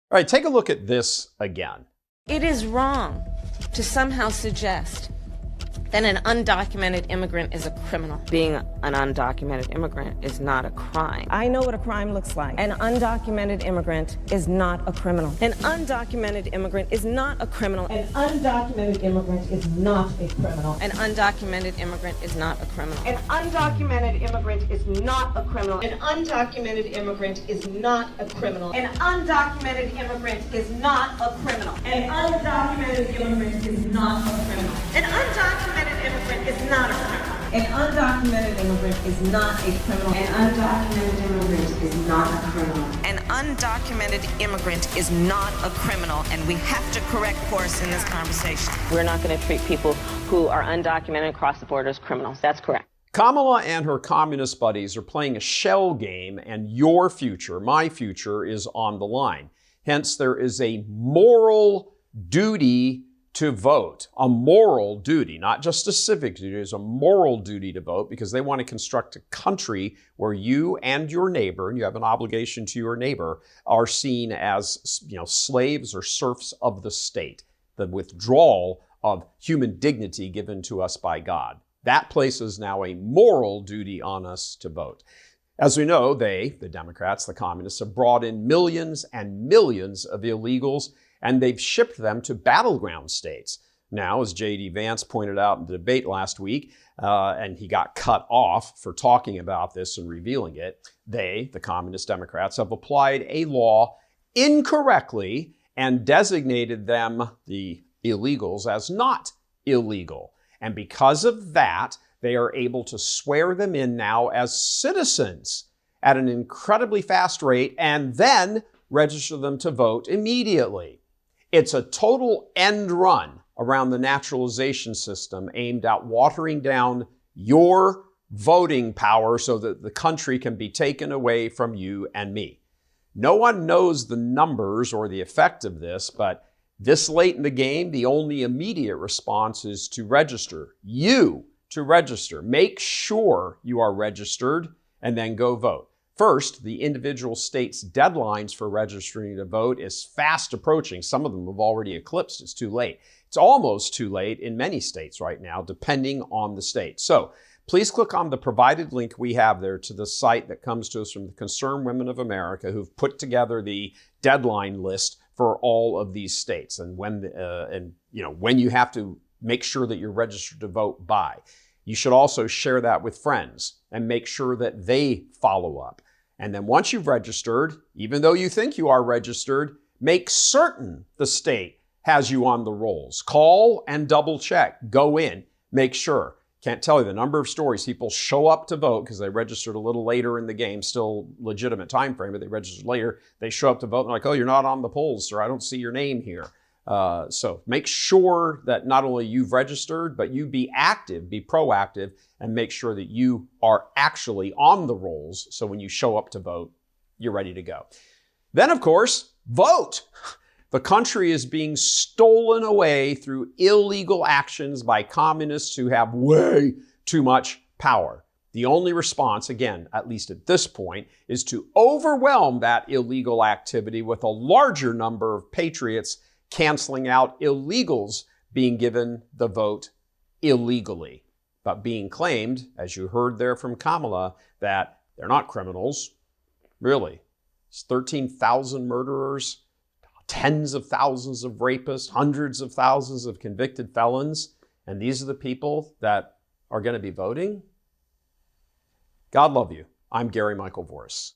All right, take a look at this again. It is wrong to somehow suggest that an undocumented immigrant is a criminal. Being an undocumented immigrant is not a crime. I know what a crime looks like. An undocumented immigrant is not a criminal. An undocumented immigrant is not a criminal. An undocumented immigrant is not a criminal. An undocumented immigrant is not a criminal. An undocumented immigrant is not a criminal. An undocumented immigrant is not a criminal. An undocumented immigrant is not a criminal. An undocumented immigrant is not a criminal. An undocumented immigrant is not a criminal. An undocumented immigrant is not a criminal. An undocumented immigrant is not a criminal. An undocumented immigrant is not a criminal, and we have to correct course in this conversation. We're not going to treat people who are undocumented across the border as criminals. That's correct. Kamala and her communist buddies are playing a shell game, and your future, my future, is on the line. Hence, there is a moral duty to vote, a moral duty, not just a civic duty, it's a moral duty to vote, because they want to construct a country where you and your neighbor, and you have an obligation to your neighbor, are seen as, slaves or serfs of the state, the withdrawal of human dignity given to us by God. That places now a moral duty on us to vote. As we know, the Democrats, the communists, have brought in millions and millions of illegals, and they've shipped them to battleground states. Now, as J.D. Vance pointed out in the debate last week, and he got cut off for talking about this and revealing it, the communist Democrats, have applied a law incorrectly and designated them, the illegals, as not illegal. And because of that, they are able to swear them in now as citizens at an incredibly fast rate and then register them to vote immediately. It's a total end run around the naturalization system aimed at watering down your voting power so that the country can be taken away from you and me. No one knows the numbers or the effect of this, but this late in the game, the only immediate response is to register. You to register. Make sure you are registered and then go vote. First, the individual states' deadlines for registering to vote is fast approaching. Some of them have already eclipsed. It's too late. It's almost too late in many states right now, depending on the state. So please click on the provided link we have there to the site that comes to us from the Concerned Women of America, who've put together the deadline list for all of these states and when you have to make sure that you're registered to vote by. You should also share that with friends and make sure that they follow up. And then once you've registered, even though you think you are registered, make certain the state has you on the rolls. Call and double check. Go in. Make sure. Can't tell you the number of stories people show up to vote because they registered a little later in the game, still legitimate time frame, but they registered later. They show up to vote and they're like, oh, you're not on the polls, sir. I don't see your name here. So make sure that not only you've registered, but you be active, be proactive, and make sure that you are actually on the rolls. So when you show up to vote, you're ready to go. Then, of course, vote. The country is being stolen away through illegal actions by communists who have way too much power. The only response, again, at least at this point, is to overwhelm that illegal activity with a larger number of patriots canceling out illegals being given the vote illegally, but being claimed, as you heard there from Kamala, that they're not criminals. Really. It's 13,000 murderers, tens of thousands of rapists, hundreds of thousands of convicted felons, and these are the people that are going to be voting? God love you. I'm Gary Michael Voris.